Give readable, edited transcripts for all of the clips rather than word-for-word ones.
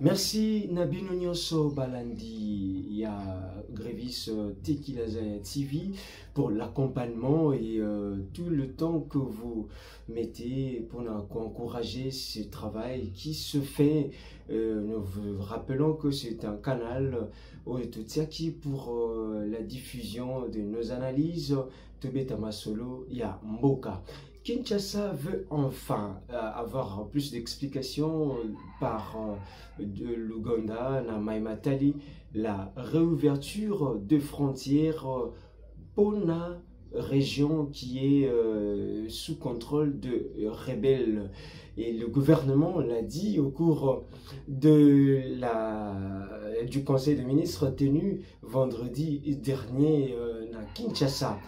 Merci Nabino Nyonso Balandi ya Grévis Tequilaza TV pour l'accompagnement et tout le temps que vous mettez pour encourager ce travail qui se fait. Nous vous rappelons que c'est un canal qui pour la diffusion de nos analyses Tobeta Masolo ya Mboka. Kinshasa veut enfin avoir plus d'explications par de l'Ouganda, na Maimatali, la réouverture de frontières pour la région qui est sous contrôle de rebelles. Et le gouvernement l'a dit au cours du conseil de ministres tenu vendredi dernier à Kinshasa.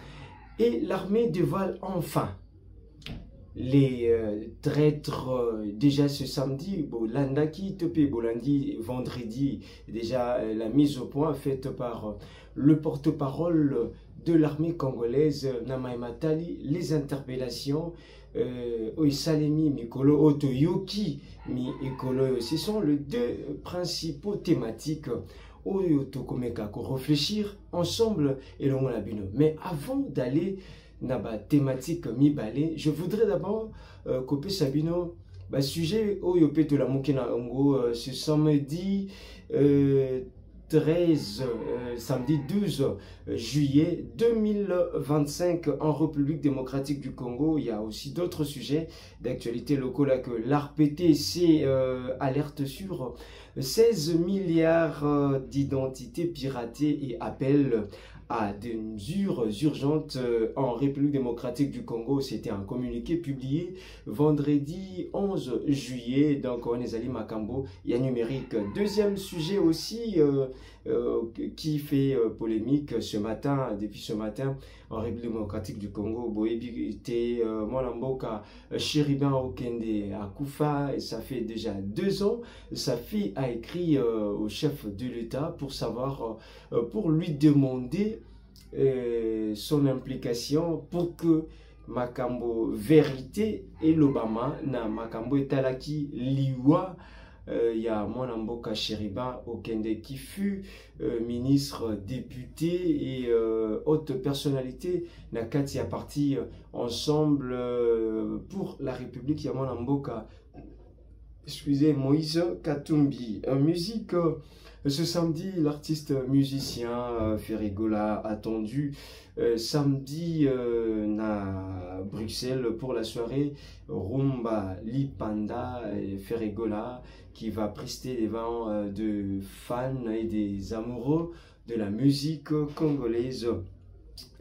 Et l'armée dévoile enfin les traîtres déjà ce samedi, Bolandaki, Topé Bolandi, vendredi, déjà la mise au point faite par le porte-parole de l'armée congolaise, Namaï Matali, les interpellations, Oisalemi, Mikolo, Otoyoki, Mikolo, ce sont les deux principaux thématiques pour réfléchir ensemble et le Labino. Mais avant d'aller Naba thématique mi-balé, je voudrais d'abord couper Sabino sujet au Yopé de la Moukina Ongo ce samedi samedi 12 juillet 2025 en République démocratique du Congo. Il y a aussi d'autres sujets d'actualité locale que l'ARPTC alerte sur 16 milliards d'identités piratées et appelle à des mesures urgentes en République démocratique du Congo. C'était un communiqué publié vendredi 11 juillet. Donc, on est allé Makambo, il y a numérique. Deuxième sujet aussi qui fait polémique ce matin, depuis ce matin, en République démocratique du Congo. Boebi était Mwanamboka Chéribin Okende à Koufa, et ça fait déjà 2 ans. Sa fille a écrit au chef de l'État pour savoir, pour lui demander son implication pour que Makambo vérité et l'Obama na Makambo etalaki liwa ya Mwanamboka Chériba Okende qui fut ministre, député et haute personnalité na kati ya parti ensemble pour la République ya Mwanamboka, excusez, Moïse Katumbi. Musique, ce samedi, l'artiste musicien Ferregola attendu samedi à Bruxelles pour la soirée Rumba Lipanda et Ferregola qui va prester devant de fans et des amoureux de la musique congolaise.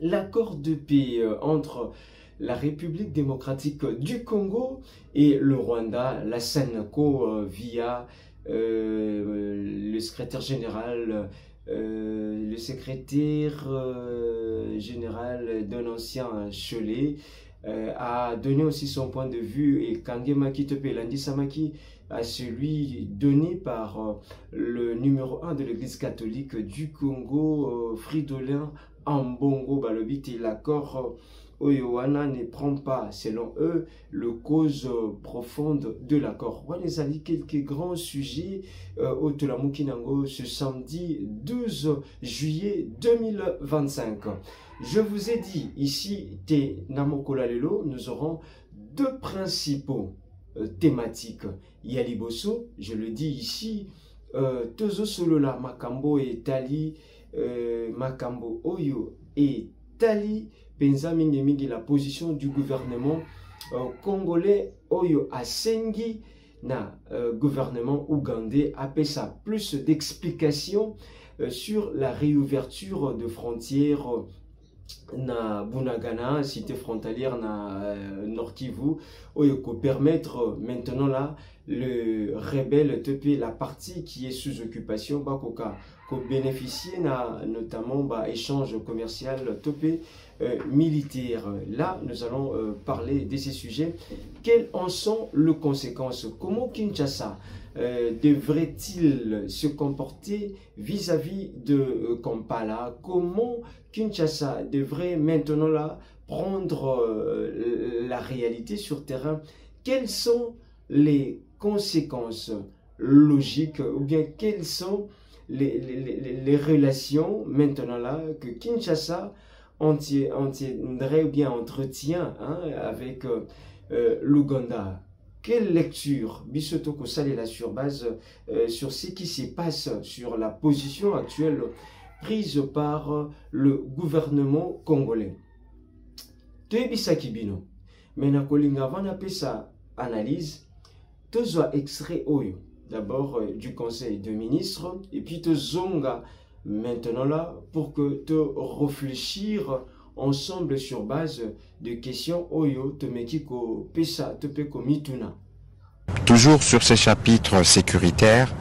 L'accord de paix entre la République démocratique du Congo et le Rwanda, la SENCO via le secrétaire général, d'un ancien Cholet, a donné aussi son point de vue, et Kangemaki Tope Landi Samaki à celui donné par le numéro 1 de l'église catholique du Congo, Fridolin Ambongo Balobiti. L'accord Oyoana ne prend pas, selon eux, le cause profonde de l'accord. On les a dit quelques grands sujets au Tolamukinango ce samedi 12 juillet 2025. Je vous ai dit ici, Namokolalelo, nous aurons deux principaux thématiques. Yaliboso, je le dis ici, Tozo Solola Makambo et Tali, Makambo Oyo et Tali, Penza Mingi, la position du gouvernement congolais Oyo Asengi na gouvernement ougandais appelle ça plus d'explications sur la réouverture de frontières na Bunagana, cité frontalière na Nord Kivu, Oyo ko permettre maintenant là le rebelle Tepe, la partie qui est sous occupation, Bakoka, ko bénéficier na notamment échange commercial Tepe militaire. Là, nous allons parler de ces sujets. Quelles en sont les conséquences? Comment Kinshasa devrait-il se comporter vis-à-vis de Kampala? Comment Kinshasa devrait maintenant là prendre la réalité sur terrain? Quelles sont les conséquences logique ou bien quelles sont les relations maintenant là que Kinshasa tiendrait ou bien entretient avec l'Ouganda. Quelle lecture Bissoto Kosalela sur base sur ce qui se passe sur la position actuelle prise par le gouvernement congolais. Toyebisa Kibino. Maintenant, kolinga vana pesa analyse, tozoa extrait oyo. D'abord du Conseil de ministres et puis tozonga maintenant là pour que te réfléchir ensemble sur base de questions oyo tomekiko pesa topeko mituna. Toujours sur ces chapitres sécuritaires,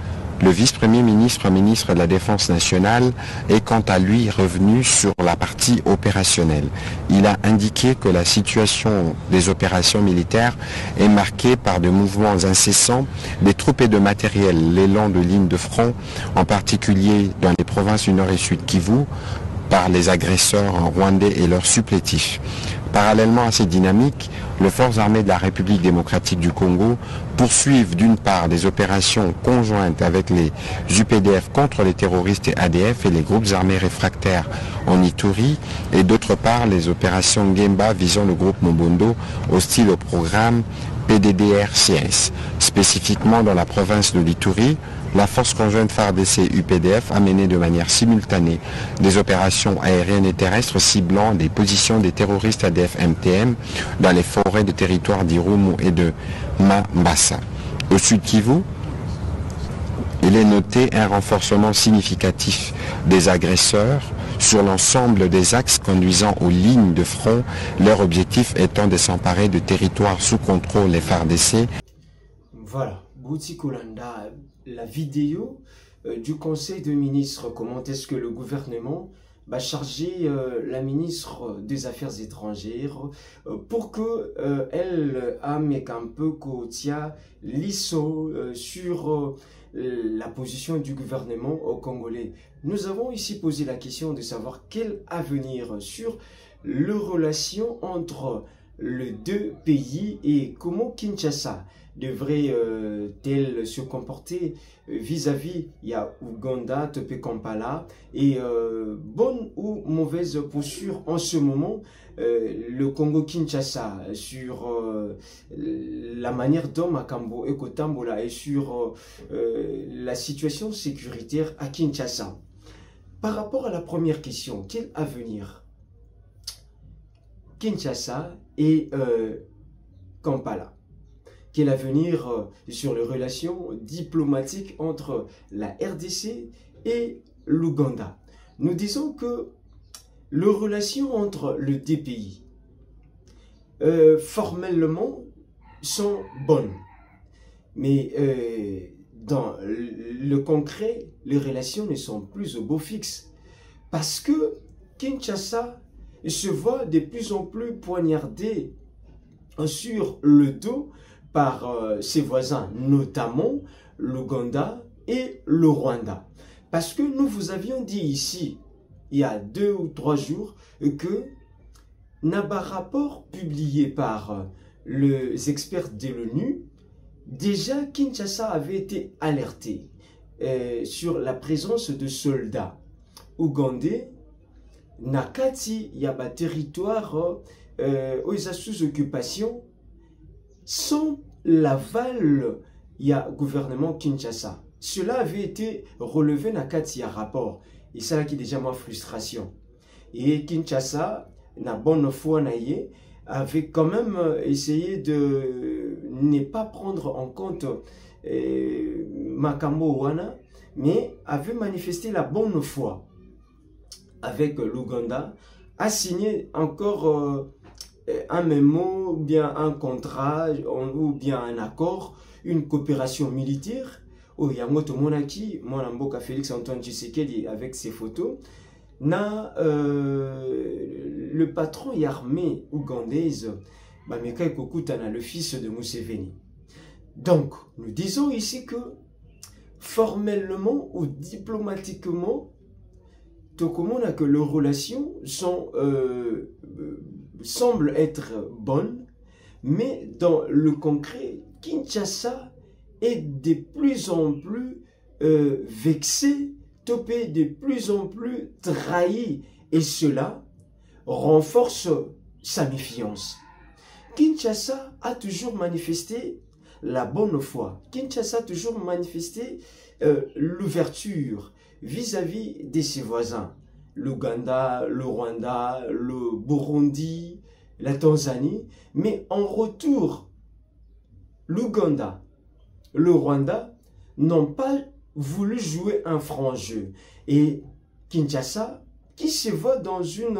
le vice-premier ministre, ministre de la Défense nationale, est quant à lui revenu sur la partie opérationnelle. Il a indiqué que la situation des opérations militaires est marquée par de mouvements incessants des troupes et de matériel le long de lignes de front, en particulier dans les provinces du Nord et Sud Kivu, par les agresseurs rwandais et leurs supplétifs. Parallèlement à ces dynamiques, les forces armées de la République démocratique du Congo poursuivent d'une part des opérations conjointes avec les UPDF contre les terroristes et ADF et les groupes armés réfractaires en Ituri et d'autre part les opérations Gemba visant le groupe Mobondo hostile au programme PDDR-CS. Spécifiquement dans la province de l'Ituri, la force conjointe FARDC-UPDF a mené de manière simultanée des opérations aériennes et terrestres ciblant des positions des terroristes ADF-MTM dans les forêts de territoire d'Irumu et de Mambasa. Au sud Kivu, il est noté un renforcement significatif des agresseurs sur l'ensemble des axes conduisant aux lignes de front, leur objectif étant de s'emparer de territoires sous contrôle des FARDC. Voilà, Bouti Kolanda, la vidéo du Conseil de ministres, comment est-ce que le gouvernement va charger la ministre des Affaires étrangères pour que elle amène un peu Kotia l'ISO sur la position du gouvernement au Congolais. Nous avons ici posé la question de savoir quel avenir sur les relations entre les deux pays et comment Kinshasa devrait-elle se comporter vis-à-vis il y a Ouganda, Topé Kampala et bonne ou mauvaise posture en ce moment le Congo-Kinshasa sur la manière dont Makambo et Kotambola et sur la situation sécuritaire à Kinshasa. Par rapport à la première question, quel avenir Kinshasa et Kampala? Quel avenir sur les relations diplomatiques entre la RDC et l'Ouganda? Nous disons que les relations entre les deux pays, formellement, sont bonnes. Mais dans le concret, les relations ne sont plus au beau fixe. Parce que Kinshasa se voit de plus en plus poignardé sur le dos par ses voisins, notamment l'Ouganda et le Rwanda. Parce que nous vous avions dit ici, il y a 2 ou 3 jours, que dans un rapport publié par les experts de l'ONU, déjà Kinshasa avait été alerté sur la présence de soldats ougandais Nakati, il y a un territoire où ils sont sous occupation sans l'aval, il y a gouvernement Kinshasa. Cela avait été relevé dans un rapport. Et ça qui est déjà ma frustration. Et Kinshasa, na bonne foi avait quand même essayé de ne pas prendre en compte Makambo Wana, mais avait manifesté la bonne foi avec l'Ouganda, a signé encore un mémo, ou bien un contrat, ou bien un accord, une coopération militaire. Yangoto Monaki, Mwanamboka Félix Antoine Tshisekedi avec ses photos, le patron et armée ougandaise, Bameka Kokutana, le fils de Museveni. Donc, nous disons ici que formellement ou diplomatiquement, Tokomona que leurs relations sont, semblent être bonnes, mais dans le concret, Kinshasa est de plus en plus vexé, topé, de plus en plus trahi. Et cela renforce sa méfiance. Kinshasa a toujours manifesté la bonne foi. Kinshasa a toujours manifesté l'ouverture vis-à-vis de ses voisins. L'Ouganda, le Rwanda, le Burundi, la Tanzanie. Mais en retour, l'Ouganda, le Rwanda n'ont pas voulu jouer un franc jeu. Et Kinshasa, qui se voit dans une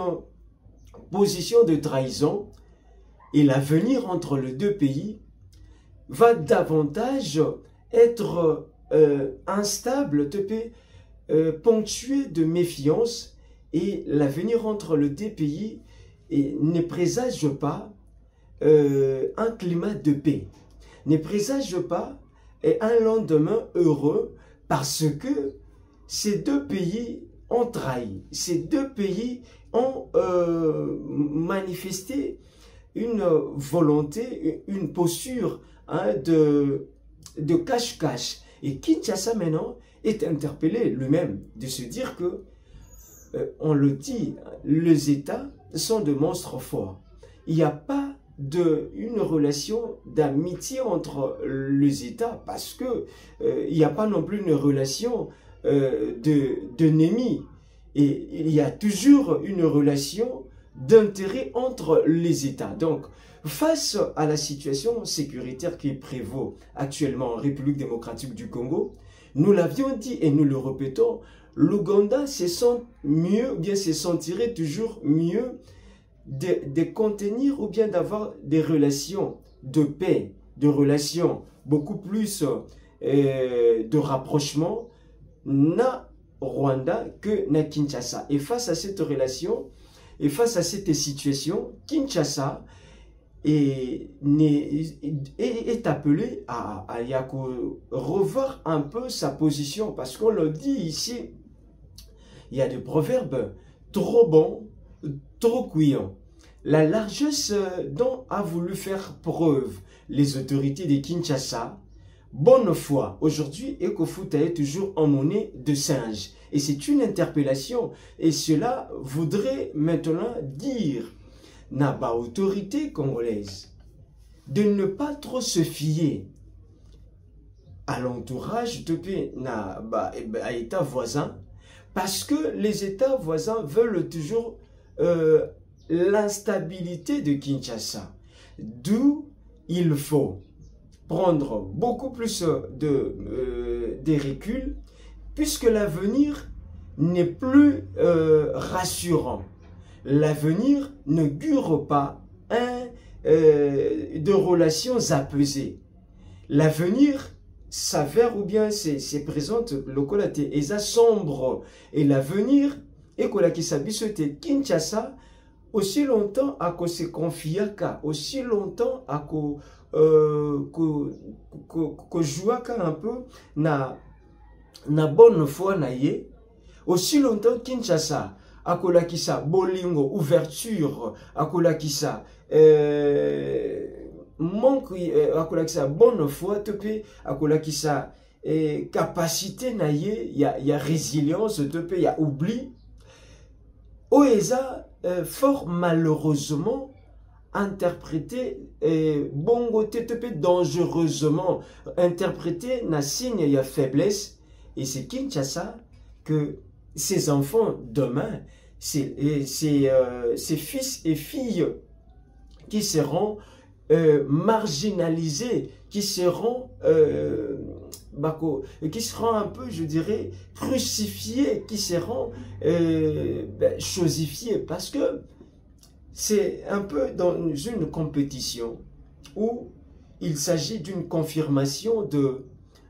position de trahison, et l'avenir entre les deux pays va davantage être instable, ponctué de méfiance, et l'avenir entre les deux pays ne présage pas un climat de paix, ne présage pas un lendemain heureux, parce que ces deux pays ont trahi, ces deux pays ont manifesté une volonté, une posture de cache-cache. Et Kinshasa maintenant est interpellé lui-même de se dire que, on le dit, les États sont de monstres forts. Il n'y a pas une relation d'amitié entre les États, parce que il n'y a pas non plus une relation d'ennemis. Et il y a toujours une relation d'intérêt entre les États. Donc, face à la situation sécuritaire qui prévaut actuellement en République démocratique du Congo, nous l'avions dit et nous le répétons, l'Ouganda se sent mieux, ou bien se sentirait toujours mieux de contenir ou bien d'avoir des relations de paix, de relations beaucoup plus de rapprochement na Rwanda que na Kinshasa. Et face à cette relation, et face à cette situation, Kinshasa est appelé à revoir un peu sa position, parce qu'on le dit ici, il y a des proverbes trop bons, trop cuillants. La largesse dont a voulu faire preuve les autorités de Kinshasa, bonne foi, aujourd'hui, Ekofuta est toujours en monnaie de singe. Et c'est une interpellation. Et cela voudrait maintenant dire, n'a pas autorité congolaise, de ne pas trop se fier à l'entourage de l'État voisin, parce que les États voisins veulent toujours l'instabilité de Kinshasa. D'où il faut prendre beaucoup plus de recul, puisque l'avenir n'est plus rassurant. L'avenir ne gure pas de relations apaisées. L'avenir s'avère ou bien se présente le côté sombre. Et l'avenir est que Kinshasa, aussi longtemps à que se confiaka, aussi longtemps à que jouaka un peu na bonne foi na ye, aussi longtemps Kinshasa à kolakisa bolingo ouverture, à kolakisa manque, à kolakisa bonne foi, topé à kolakisa capacité na ye, y a résilience, topé y a oubli. Oeza fort malheureusement interprété bongo TTP dangereusement interprété na signe y a faiblesse, et c'est Kinshasa que ses enfants demain, ses fils et filles qui seront marginalisés, qui seront un peu, je dirais, crucifiés, qui seront chosifiés, parce que c'est un peu dans une compétition où il s'agit d'une confirmation de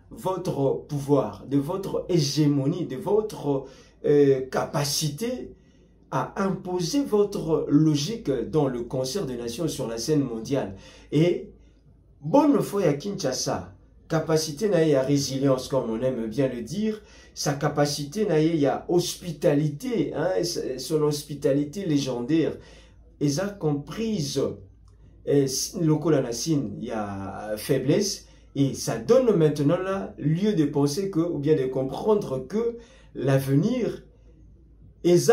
votre pouvoir, de votre hégémonie, de votre capacité à imposer votre logique dans le concert des nations sur la scène mondiale. Et bonne foi à Kinshasa, capacité à résilience, comme on aime bien le dire, sa capacité à hospitalité, hein, son hospitalité légendaire, ils ont comprise local il y a faiblesse, Et ça donne maintenant là lieu de penser que, ou bien de comprendre que l'avenir est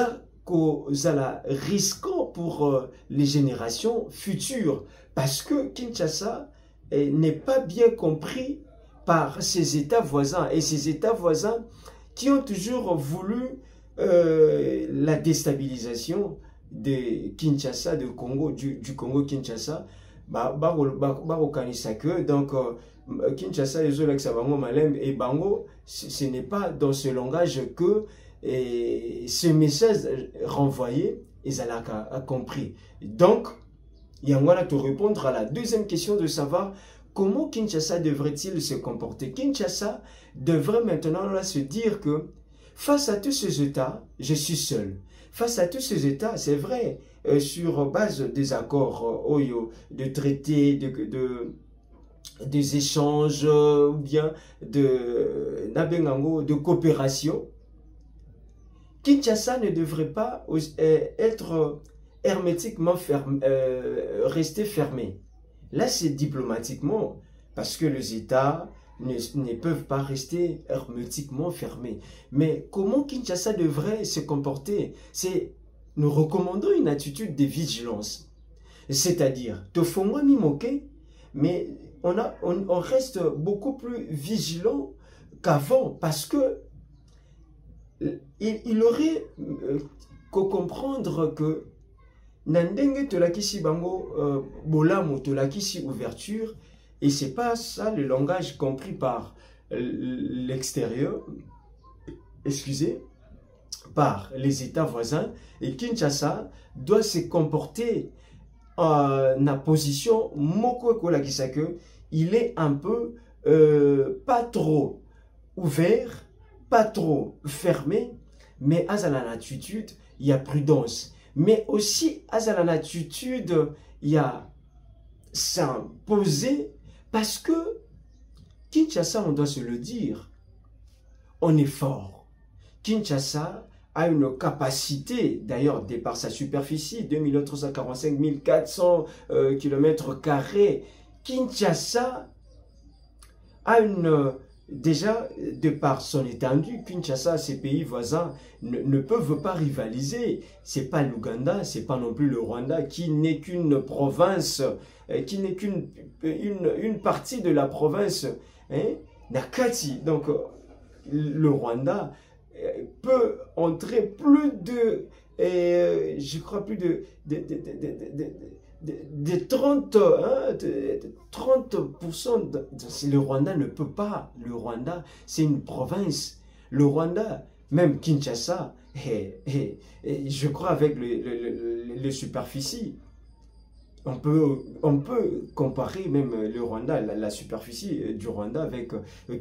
risquant pour les générations futures. Parce que Kinshasa n'est pas bien compris par ses États voisins. Et ces États voisins qui ont toujours voulu la déstabilisation de Kinshasa, du Congo Kinshasa, donc Kinshasa et Bango, ce n'est pas dans ce langage que ce message renvoyé, ils ont compris. Donc, il y a te répondre à la deuxième question de savoir comment Kinshasa devrait-il se comporter. Kinshasa devrait maintenant là se dire que face à tous ces États, je suis seul. Face à tous ces États, c'est vrai, sur base des accords, de traités, des échanges, ou bien de coopération, Kinshasa ne devrait pas être hermétiquement rester fermé. Là, c'est diplomatiquement, parce que les États ne peuvent pas rester hermétiquement fermés. Mais comment Kinshasa devrait se comporter? Nous recommandons une attitude de vigilance. C'est-à-dire, te faut moi m'y moquer, mais on reste beaucoup plus vigilant qu'avant, parce que il aurait qu'à comprendre que Nandenge tolakisi bango bolamo tolakisi ouverture, et c'est pas ça le langage compris par l'extérieur, excusez, par les États voisins. Et Kinshasa doit se comporter en position moko kolakisa que il est un peu pas trop ouvert, pas trop fermé, mais à la attitude, il y a prudence. Mais aussi, à la attitude, il y a s'imposer, parce que Kinshasa, on doit se le dire, on est fort. Kinshasa a une capacité, d'ailleurs, de par sa superficie, 2 400 km². Kinshasa a une... Déjà, de par son étendue, Kinshasa, ses pays voisins ne peuvent pas rivaliser. C'est pas l'Ouganda, c'est pas non plus le Rwanda, qui n'est qu'une province, qui n'est qu'une une partie de la province, hein, Nakati. Donc, le Rwanda peut entrer plus de, je crois plus de 30%. Le Rwanda ne peut pas. Le Rwanda, c'est une province. Le Rwanda, même Kinshasa, je crois avec les superficies, on peut comparer même le Rwanda, la superficie du Rwanda avec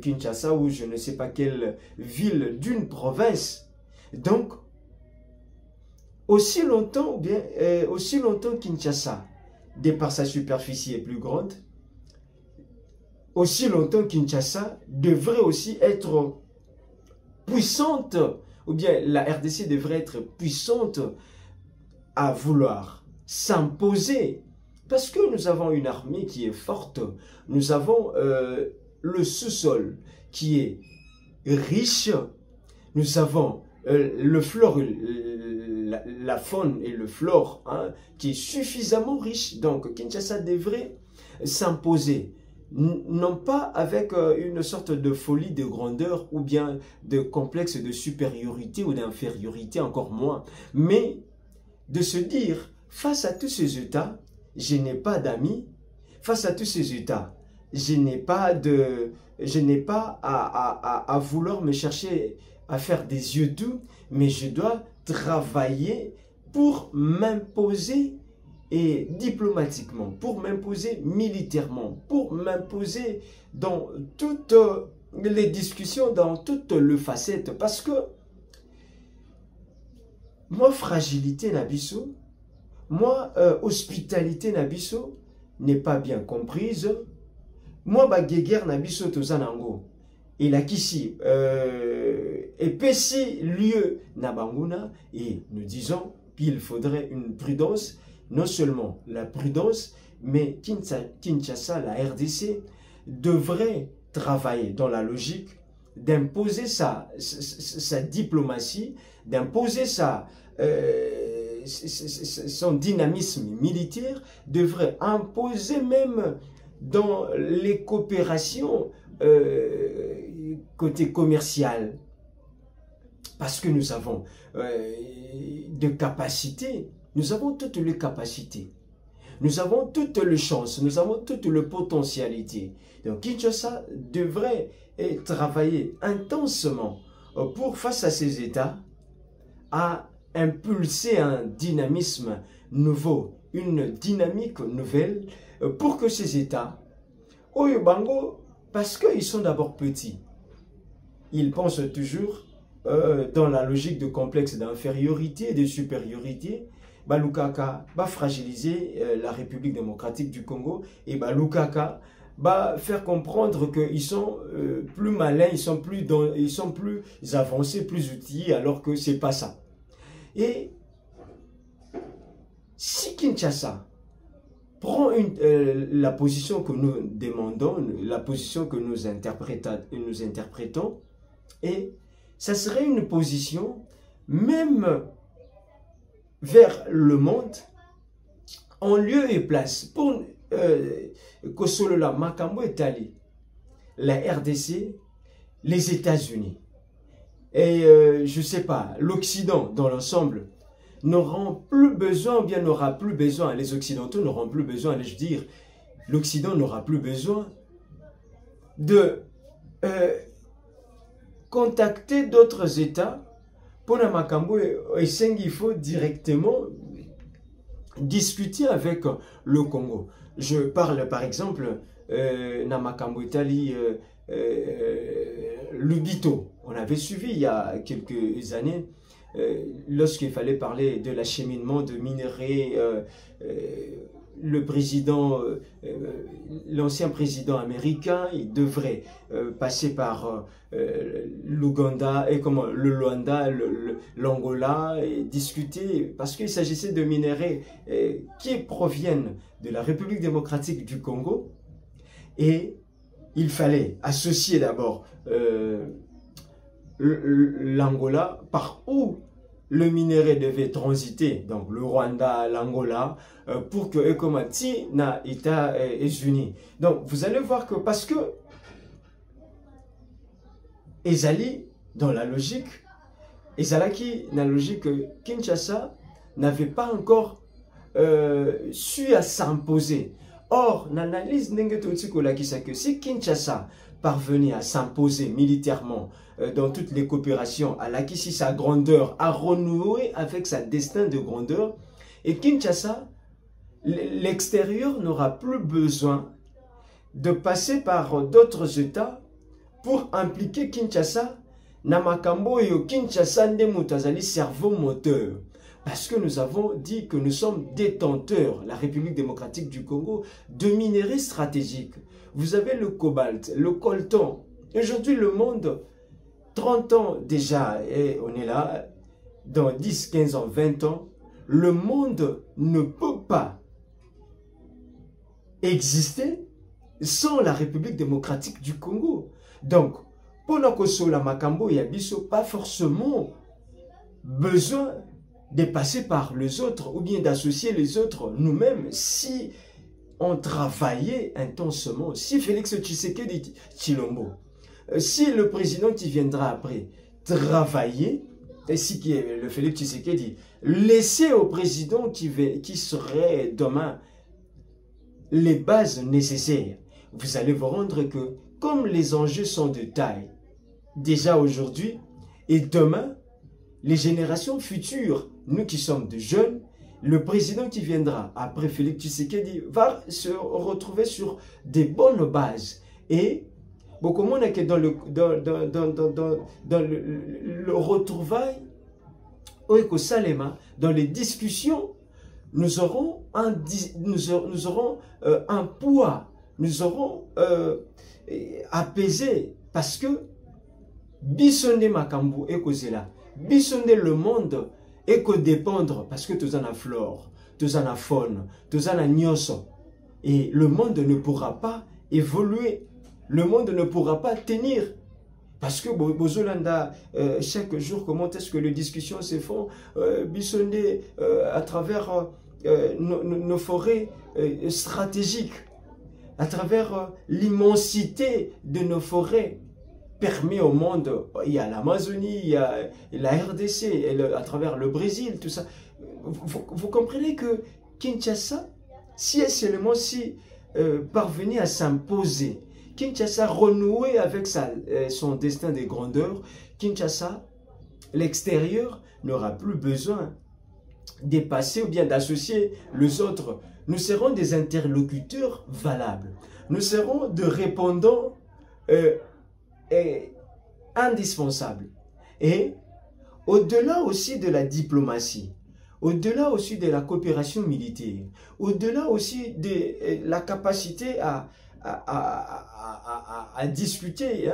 Kinshasa, ou je ne sais pas quelle ville d'une province. Donc, aussi longtemps Kinshasa, de par sa superficie, est plus grande, aussi longtemps Kinshasa devrait aussi être puissante, ou bien la RDC devrait être puissante à vouloir s'imposer. Parce que nous avons une armée qui est forte, nous avons le sous-sol qui est riche, nous avons le flore, la faune et le flore, hein, qui est suffisamment riche. Donc Kinshasa devrait s'imposer, non pas avec une sorte de folie de grandeur ou bien de complexe de supériorité ou d'infériorité, encore moins, mais de se dire, face à tous ces États, je n'ai pas d'amis. Face à tous ces États, je n'ai pas à vouloir me chercher à faire des yeux doux, mais je dois travailler pour m'imposer, et diplomatiquement, pour m'imposer militairement, pour m'imposer dans toutes les discussions, dans toutes les facettes. Parce que moi, fragilité nabiso, moi, hospitalité nabiso n'est pas bien comprise. Moi, guéguerre nabiso tozanango. Et là, qu'ici, épaissi lieu nabanguna, et nous disons qu'il faudrait une prudence, non seulement la prudence, mais Kinshasa, la RDC, devrait travailler dans la logique d'imposer sa diplomatie, d'imposer son dynamisme militaire, devrait imposer même dans les coopérations côté commercial. Parce que nous avons de capacités, nous avons toutes les capacités. Nous avons toutes les chances, nous avons toutes les potentialités. Donc Kinshasa devrait travailler intensément pour, face à ces États, à impulser un dynamisme nouveau, une dynamique nouvelle pour que ces États, Oyo Bango, parce qu'ils sont d'abord petits, ils pensent toujours dans la logique de complexe d'infériorité et de supériorité. Lukaka va fragiliser la République démocratique du Congo et Lukaka va faire comprendre qu'ils sont plus malins, ils sont plus avancés, plus outillés, alors que c'est pas ça. Et si Kinshasa prend la position que nous demandons, la position que nous interprétons, et ça serait une position même vers le monde, en lieu et place, pour Kosolola, Makambo Etali, la RDC, les États-Unis, et je ne sais pas, l'Occident dans l'ensemble, n'auront plus besoin, ou bien n'aura plus besoin, les Occidentaux n'auront plus besoin, je veux dire, l'Occident n'aura plus besoin de contacter d'autres États. Pour la Makambo, il faut directement discuter avec le Congo. Je parle par exemple na Makambo Italie, Lubito. On avait suivi il y a quelques années, lorsqu'il fallait parler de l'acheminement de minerais, le président, l'ancien président américain, il devrait passer par l'Ouganda et comment le Luanda, l'Angola et discuter parce qu'il s'agissait de minerais qui proviennent de la République démocratique du Congo et il fallait associer d'abord l'Angola par où le minerai devait transiter, donc le Rwanda, l'Angola, pour que Ekomati na États-Unis. Donc vous allez voir que parce que Ezali, dans la logique, Ezalaki, dans la logique, Kinshasa n'avait pas encore su à s'imposer. Or, l'analyse que si Kinshasa parvenait à s'imposer militairement dans toutes les coopérations, à l'acquis sa grandeur, à renouer avec sa destin de grandeur, et Kinshasa, l'extérieur n'aura plus besoin de passer par d'autres États pour impliquer Kinshasa, Namakambo et Kinshasa Ndemutazali cerveau moteur. Parce que nous avons dit que nous sommes détenteurs, la République démocratique du Congo, de minerais stratégiques. Vous avez le cobalt, le coltan. Aujourd'hui, le monde, 30 ans déjà, et on est là, dans 10, 15 ans, 20 ans, le monde ne peut pas exister sans la République démocratique du Congo. Donc, pour la Makambo et Abisso, pas forcément besoin de passer par les autres ou bien d'associer les autres nous-mêmes si on travaillait intensément. Si Félix Tshisekedi Tshilombo, si le président qui viendra après travailler, et si le Félix Tshisekedi laisser au président qui serait demain les bases nécessaires, vous allez vous rendre que comme les enjeux sont de taille, déjà aujourd'hui et demain, les générations futures, nous qui sommes de jeunes, le président qui viendra après Félix Tshisekedi va se retrouver sur des bonnes bases. Et beaucoup de monde est dans le retrouvail, dans les discussions, nous aurons un poids, nous aurons apaisé parce que Bissonde Makambu et Kozela, Bissonde le monde et que dépendre parce que tous en a flore, tous en a faune, tous en a nyoso. Et le monde ne pourra pas évoluer le monde ne pourra pas tenir. Parce que Bozolanda, chaque jour, comment est-ce que les discussions se font Bissondé à travers nos forêts stratégiques, à travers l'immensité de nos forêts, permet au monde, il y a l'Amazonie, il y a la RDC, à travers le Brésil, tout ça. Vous comprenez que Kinshasa, si elle seulement parvenait à s'imposer, Kinshasa renouer avec son destin de grandeur, Kinshasa, l'extérieur, n'aura plus besoin de passer ou bien d'associer les autres. Nous serons des interlocuteurs valables. Nous serons des répondants indispensables. Et au-delà aussi de la diplomatie, au-delà aussi de la coopération militaire, au-delà aussi de la capacité à discuter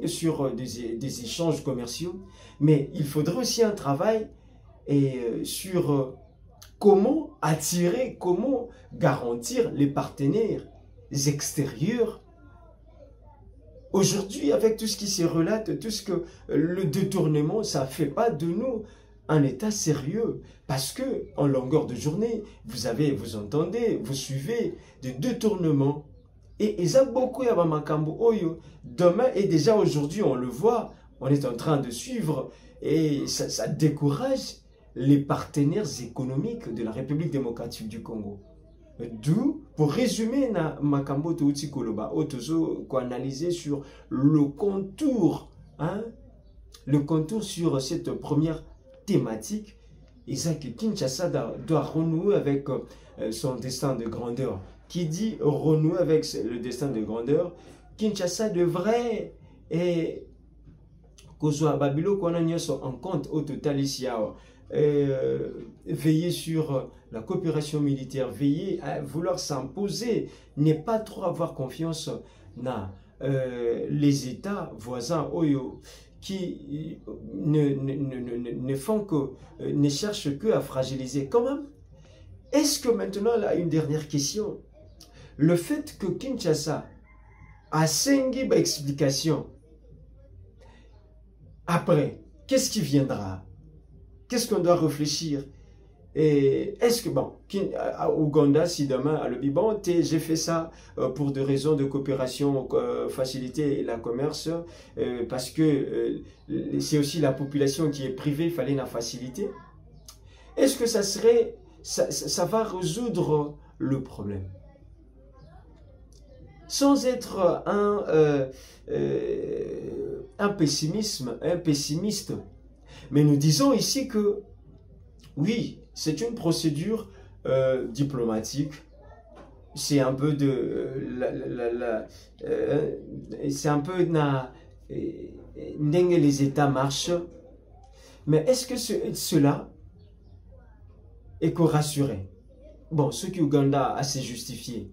sur des échanges commerciaux, mais il faudrait aussi un travail sur comment attirer, comment garantir les partenaires extérieurs. Aujourd'hui, avec tout ce qui se relate, tout ce que le détournement, ça ne fait pas de nous un État sérieux. Parce que en longueur de journée, vous entendez, vous suivez des détournements. Et ils ont beaucoup à Makambo Oyo. Demain et déjà aujourd'hui, on le voit, on est en train de suivre et ça décourage les partenaires économiques de la République démocratique du Congo. D'où, pour résumer, Makambo Touti Koloba, Otozo, qu'on analyser sur le contour sur cette première thématique, Isaac Kinshasa doit renouer avec son destin de grandeur. Qui dit renouer avec le destin de grandeur, Kinshasa devrait Kozoa Babilo qu'on a en compte au total ici veiller sur la coopération militaire, veiller à vouloir s'imposer, ne pas trop avoir confiance dans les États voisins Oyo qui ne font que, ne cherchent que à fragiliser. Quand même, est-ce que maintenant, là, une dernière question, le fait que Kinshasa a 5 explications, après, qu'est-ce qui viendra? Qu'est-ce qu'on doit réfléchir? Est-ce que, bon, à Ouganda, si demain, à le bon, j'ai fait ça pour des raisons de coopération, faciliter le commerce, parce que c'est aussi la population qui est privée, il fallait la faciliter. Est-ce que ça va résoudre le problème? Sans être un pessimiste. Mais nous disons ici que, oui, c'est une procédure diplomatique. C'est un peu c'est un peu les États marchent. Mais est-ce que cela est rassuré? Bon, ce qu'Ouganda a assez justifié.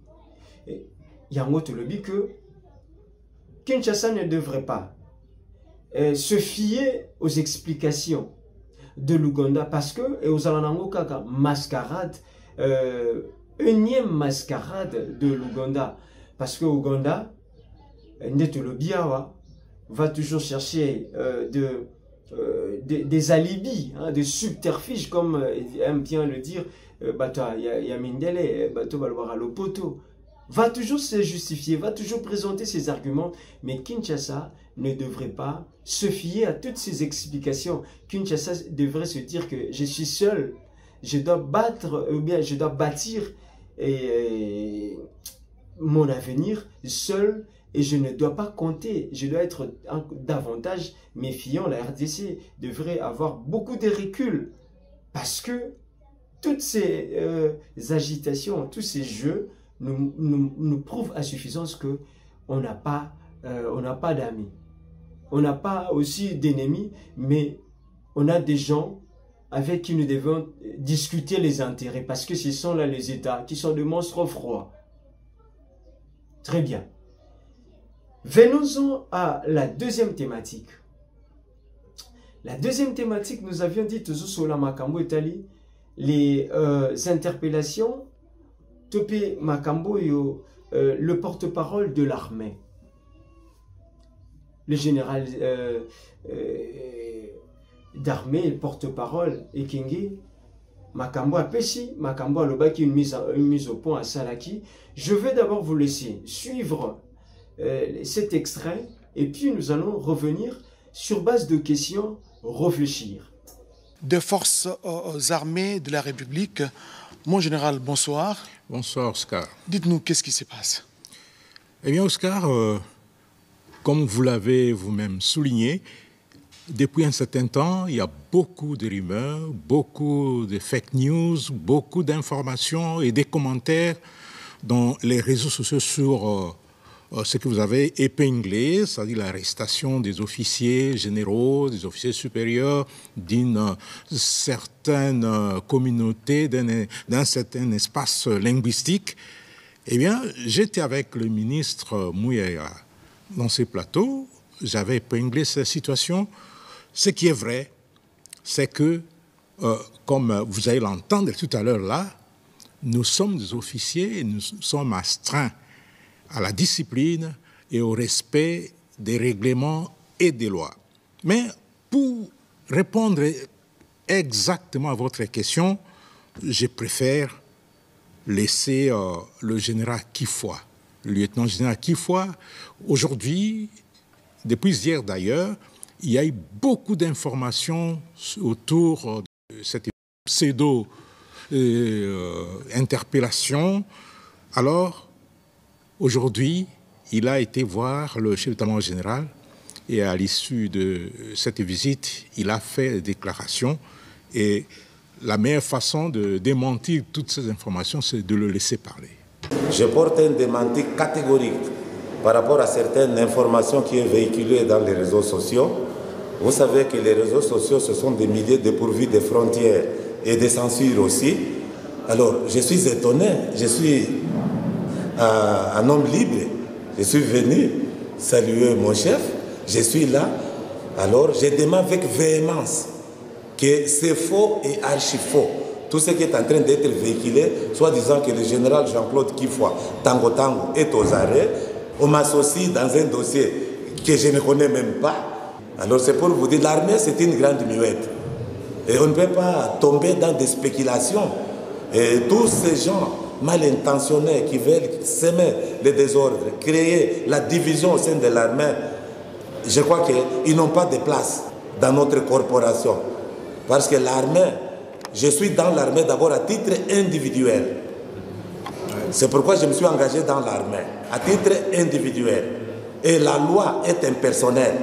Il y a un autre lobby que Kinshasa ne devrait pas se fier aux explications de l'Ouganda parce que aux Alanango Kaka mascarade, énième mascarade de l'Ouganda parce que l'Ouganda va toujours chercher des alibis, des subterfuges comme aime bien le dire Mindele, va toujours se justifier, va toujours présenter ses arguments, mais Kinshasa ne devrait pas se fier à toutes ces explications. Kinshasa devrait se dire que je suis seul, je dois battre, ou bien je dois bâtir mon avenir seul et je ne dois pas compter, je dois être davantage méfiant. La RDC devrait avoir beaucoup de recul parce que toutes ces agitations, tous ces jeux nous prouvent à suffisance que on n'a pas d'amis. On n'a pas aussi d'ennemis, mais on a des gens avec qui nous devons discuter les intérêts, parce que ce sont là les États qui sont de monstres froids. Très bien. Venons-en à la deuxième thématique. La deuxième thématique, nous avions dit toujours sur la Makambo Italie, les interpellations. Topé Makambo, le porte-parole de l'armée. le général d'armée, porte-parole, Ekenge, Makambo Apesi, Makambo Alobaki, une mise au point à Salaki. Je vais d'abord vous laisser suivre cet extrait et puis nous allons revenir sur base de questions, réfléchir. Des forces armées de la République. Mon général, bonsoir. Bonsoir, Oscar. Dites-nous, qu'est-ce qui se passe? Eh bien, Oscar, comme vous l'avez vous-même souligné, depuis un certain temps, il y a beaucoup de rumeurs, beaucoup de fake news, beaucoup d'informations et des commentaires dans les réseaux sociaux sur ce que vous avez épinglé, c'est-à-dire l'arrestation des officiers généraux, des officiers supérieurs d'une certaine communauté, d'un certain espace linguistique. Eh bien, j'étais avec le ministre Mouyaya dans ces plateaux, j'avais épinglé cette situation. Ce qui est vrai, c'est que, comme vous allez l'entendre tout à l'heure là, nous sommes des officiers et nous sommes astreints à la discipline et au respect des règlements et des lois. Mais pour répondre exactement à votre question, je préfère laisser le général Kifoua, le lieutenant-général Kifoua. Aujourd'hui, depuis hier d'ailleurs, il y a eu beaucoup d'informations autour de cette pseudo-interpellation. Alors, aujourd'hui, il a été voir le chef d'état-major général et à l'issue de cette visite, il a fait des déclarations. Et la meilleure façon de démentir toutes ces informations, c'est de le laisser parler. Je porte un démenti catégorique par rapport à certaines informations qui sont véhiculées dans les réseaux sociaux. Vous savez que les réseaux sociaux, ce sont des milliers dépourvus de frontières et de censure aussi. Alors, je suis étonné, je suis un homme libre. Je suis venu saluer mon chef, je suis là. Alors, je demande avec véhémence que c'est faux et archi-faux. Tout ce qui est en train d'être véhiculé, soit disant que le général Jean-Claude Kifoua, Tango Tango, est aux arrêts. On m'associe dans un dossier que je ne connais même pas. Alors c'est pour vous dire, l'armée c'est une grande muette. Et on ne peut pas tomber dans des spéculations. Et tous ces gens mal intentionnés qui veulent semer les désordres, créer la division au sein de l'armée, je crois qu'ils n'ont pas de place dans notre corporation. Parce que l'armée, je suis dans l'armée d'abord à titre individuel. C'est pourquoi je me suis engagé dans l'armée, à titre individuel. Et la loi est impersonnelle.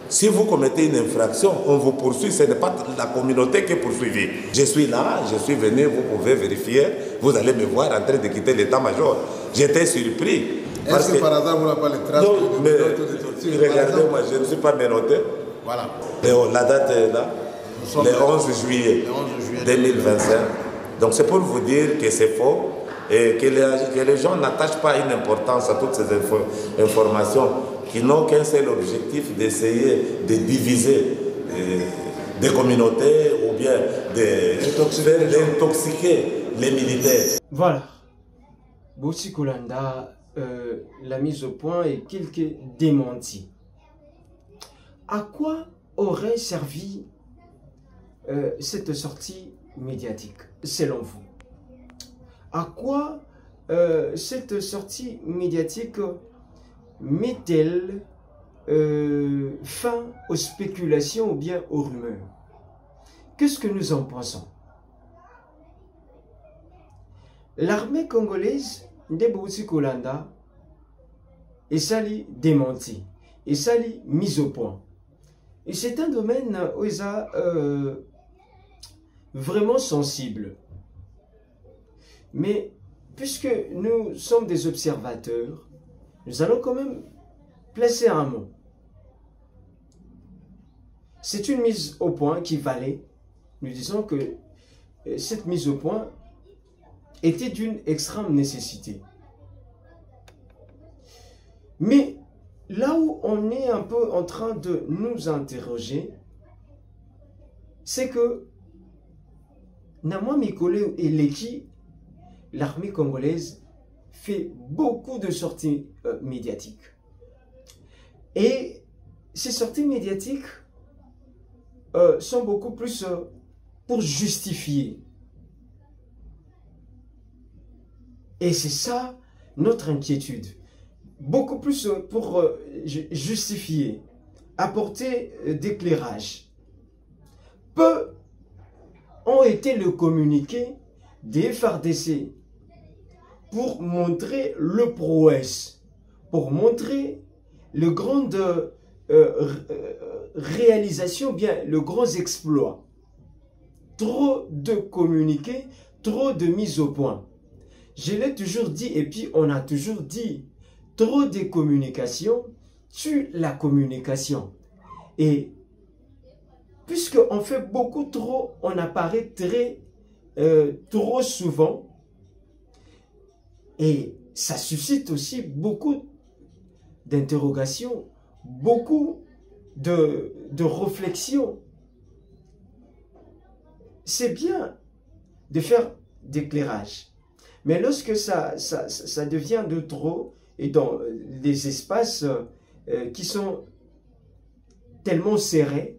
Si vous commettez une infraction, on vous poursuit, ce n'est pas la communauté qui est poursuivie. Je suis là, je suis venu, vous pouvez vérifier, vous allez me voir en train de quitter l'état-major. J'étais surpris. Est-ce que par hasard, vous n'avez pas les traces de torture? Regardez-moi, je ne suis pas menotté. Voilà. La date est là, le 11 juillet 2025. Donc c'est pour vous dire que c'est faux et que les gens n'attachent pas une importance à toutes ces informations qui n'ont qu'un seul objectif d'essayer de diviser des communautés ou bien d'intoxiquer les militaires. Voilà. Bossi Kolanda, la mise au point et quelques démentis. À quoi aurait servi cette sortie médiatique, selon vous? À quoi cette sortie médiatique met-elle fin aux spéculations ou bien aux rumeurs? Qu'est-ce que nous en pensons? L'armée congolaise de Bossi Kolanda est sali démenti, est sali mise au point. Et c'est un domaine où ils a vraiment sensible. Mais puisque nous sommes des observateurs, nous allons quand même placer un mot. C'est une mise au point qui valait. Nous disons que cette mise au point était d'une extrême nécessité. Mais là où on est un peu en train de nous interroger, c'est que Namwa Mikole et Leki, l'armée congolaise fait beaucoup de sorties médiatiques. Et ces sorties médiatiques sont beaucoup plus pour justifier. Et c'est ça notre inquiétude. Beaucoup plus pour justifier, apporter d'éclairage. Peu ont été le communiqué des FARDC pour montrer le prouesse, pour montrer le grand réalisation, bien le gros exploit. Trop de communiqués, trop de mise au point. Je l'ai toujours dit et puis on a toujours dit, trop de communication tue la communication. Et puisqu'on fait beaucoup trop, on apparaît trop souvent. Et ça suscite aussi beaucoup d'interrogations, beaucoup de réflexions. C'est bien de faire d'éclairage. Mais lorsque ça devient de trop, et dans des espaces qui sont tellement serrés,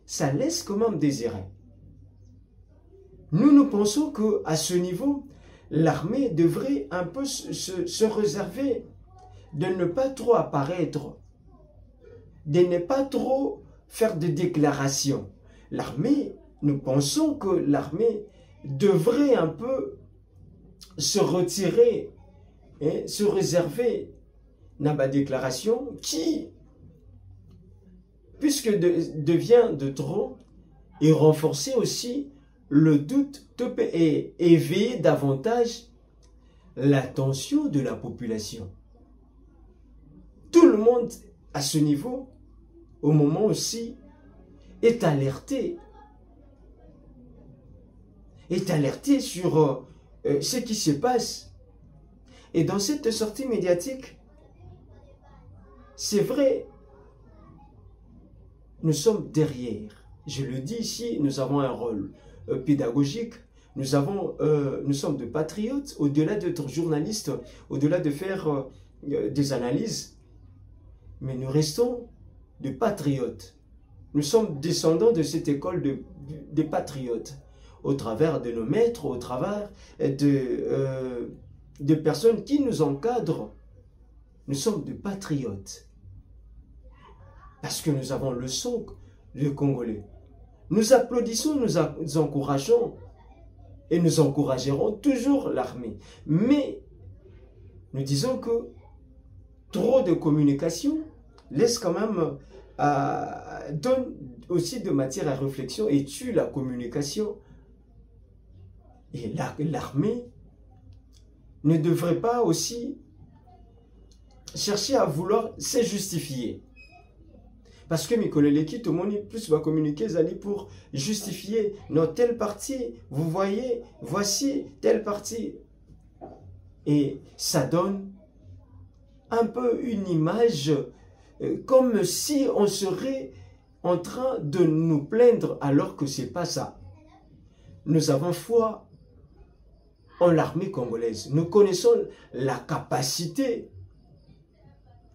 ça laisse quand même désirer. Nous pensons qu'à ce niveau, l'armée devrait un peu se réserver de ne pas trop apparaître, de ne pas trop faire de déclarations. L'armée, nous pensons que l'armée devrait un peu se retirer, se réserver dans ma déclaration qui, puisque devient de trop, et renforcer aussi le doute et éveiller davantage l'attention de la population. Tout le monde à ce niveau, au moment aussi, est alerté sur ce qui se passe. Et dans cette sortie médiatique, c'est vrai, nous sommes derrière. Je le dis ici, nous avons un rôle pédagogique. Nous sommes de patriotes, au-delà d'être journalistes, au-delà de faire des analyses. Mais nous restons de patriotes. Nous sommes descendants de cette école des patriotes, au travers de nos maîtres, au travers de personnes qui nous encadrent. Nous sommes des patriotes. Parce que nous avons le sang de Congolais. Nous applaudissons, nous encourageons et nous encouragerons toujours l'armée. Mais nous disons que trop de communication laisse quand même, donne aussi de matière à réflexion et tue la communication. Et l'armée ne devrait pas aussi chercher à vouloir se justifier. Parce que mes collègues, tout le monde plus va communiquer pour justifier notre telle partie. Vous voyez, voici telle partie. Et ça donne un peu une image comme si on serait en train de nous plaindre alors que ce n'est pas ça. Nous avons foi en l'armée congolaise. Nous connaissons la capacité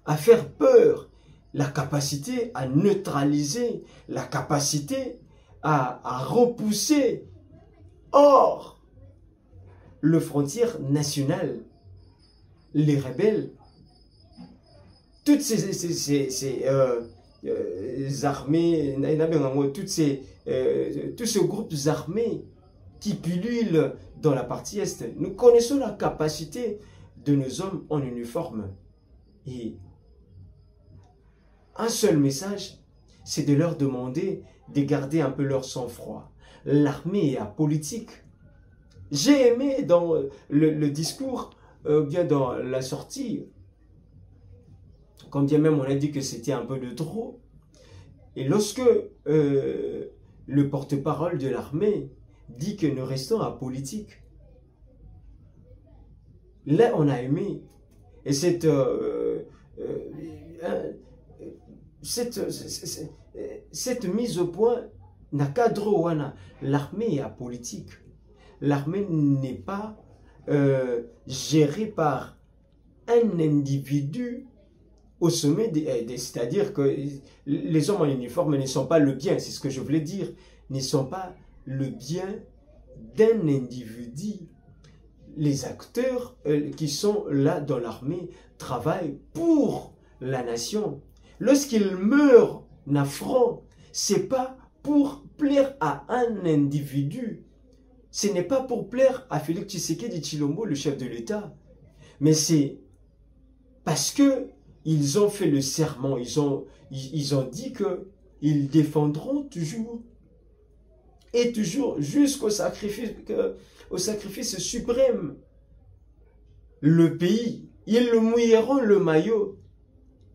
à faire peur, la capacité à neutraliser, la capacité à repousser hors le frontière nationale les rebelles. Toutes ces armées, tous ces groupes armés qui pullulent dans la partie Est, nous connaissons la capacité de nos hommes en uniforme. Et un seul message, c'est de leur demander de garder un peu leur sang-froid. L'armée est apolitique. J'ai aimé dans le discours, bien dans la sortie, quand bien même on a dit que c'était un peu de trop. Et lorsque le porte-parole de l'armée dit que nous restons apolitiques, là on a aimé. Et cette mise au point n'a cadre wana. L'armée est apolitique. L'armée n'est pas gérée par un individu au sommet, c'est-à-dire que les hommes en uniforme ne sont pas le bien, c'est ce que je voulais dire, ne sont pas le bien d'un individu. Les acteurs qui sont là dans l'armée travaillent pour la nation. Lorsqu'ils meurent en front, c'est pas pour plaire à un individu. Ce n'est pas pour plaire à Félix Tshisekedi Tshilombo, le chef de l'État. Mais c'est parce que ils ont fait le serment, ils ont dit qu'ils défendront toujours et toujours jusqu'au sacrifice suprême le pays. Ils le mouilleront le maillot.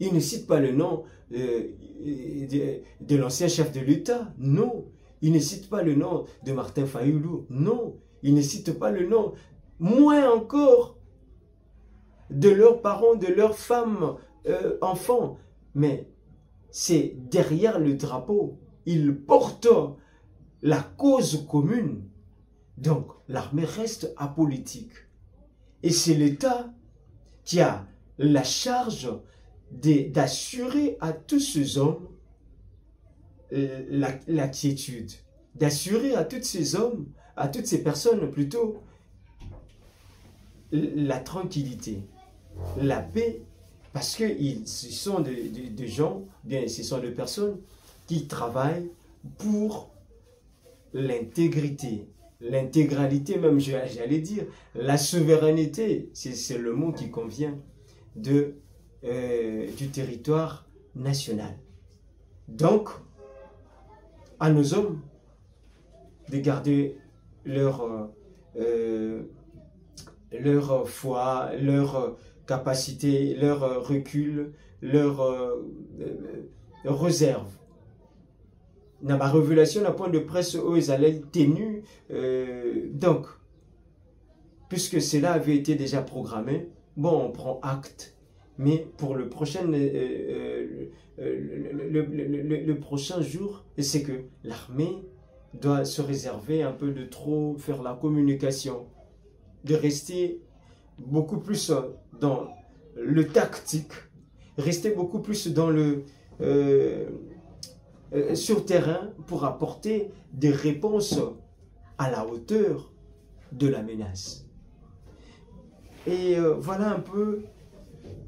Ils ne citent pas le nom de l'ancien chef de l'État, non. Ils ne citent pas le nom de Martin Fayoulou, non. Ils ne citent pas le nom, moins encore, de leurs parents, de leurs femmes, enfants. Mais c'est derrière le drapeau. Ils portent la cause commune. Donc, l'armée reste apolitique. Et c'est l'État qui a la charge d'assurer à tous ces hommes la quiétude, d'assurer à tous ces hommes, à toutes ces personnes plutôt, la tranquillité, la paix, parce que ce sont des gens, bien, ce sont des personnes qui travaillent pour l'intégrité, l'intégralité même, j'allais dire, la souveraineté, c'est le mot qui convient, du territoire national. Donc, à nos hommes de garder leur foi, leur capacité, leur recul, leur réserve. Dans ma révélation, la point de presse où ils allaient tenus, donc, puisque cela avait été déjà programmé, bon, on prend acte, mais pour le prochain, le prochain jour, c'est que l'armée doit se réserver un peu de trop faire la communication, de rester beaucoup plus dans le tactique, rester beaucoup plus dans le sur terrain pour apporter des réponses à la hauteur de la menace. Et voilà un peu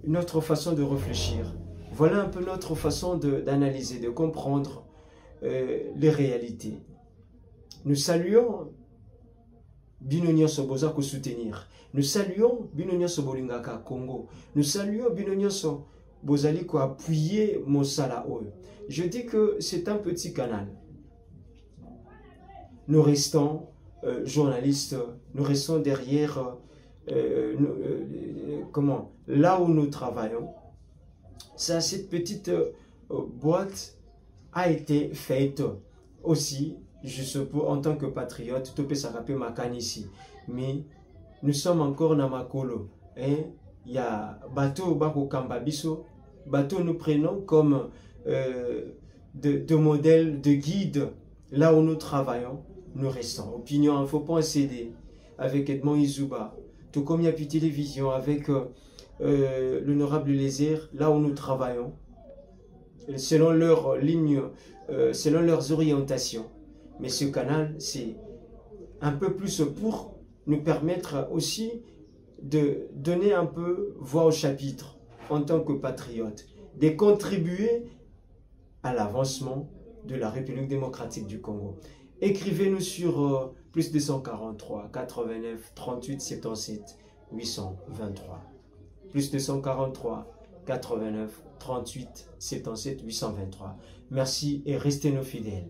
notre façon de réfléchir. Voilà un peu notre façon d'analyser, de comprendre les réalités. Nous saluons Bino Soboza pour soutenir. Nous saluons Bino Sobolingaka Congo. Nous saluons Bino Bozali pour appuyer Mosala Oe. Je dis que c'est un petit canal. Nous restons journalistes, nous restons derrière là où nous travaillons. Ça, cette petite boîte a été faite aussi, je suppose, en tant que patriote, tout peut s'arraper Makan ici. Mais nous sommes encore dans Makolo. Il y a bateau Bako Kambabiso, bateau nous prenons comme de modèles, de guides, là où nous travaillons, nous restons. Opinion Info.cd avec Edmond Izuba, tout comme Yapi Télévision avec l'honorable Lézère, là où nous travaillons, selon leurs lignes, selon leurs orientations. Mais ce canal, c'est un peu plus pour nous permettre aussi de donner un peu voix au chapitre en tant que patriote, de contribuer à l'avancement de la République démocratique du Congo. Écrivez-nous sur plus 243 89 38 77 823. Plus 243 89 38 77 823. Merci et restez nos fidèles.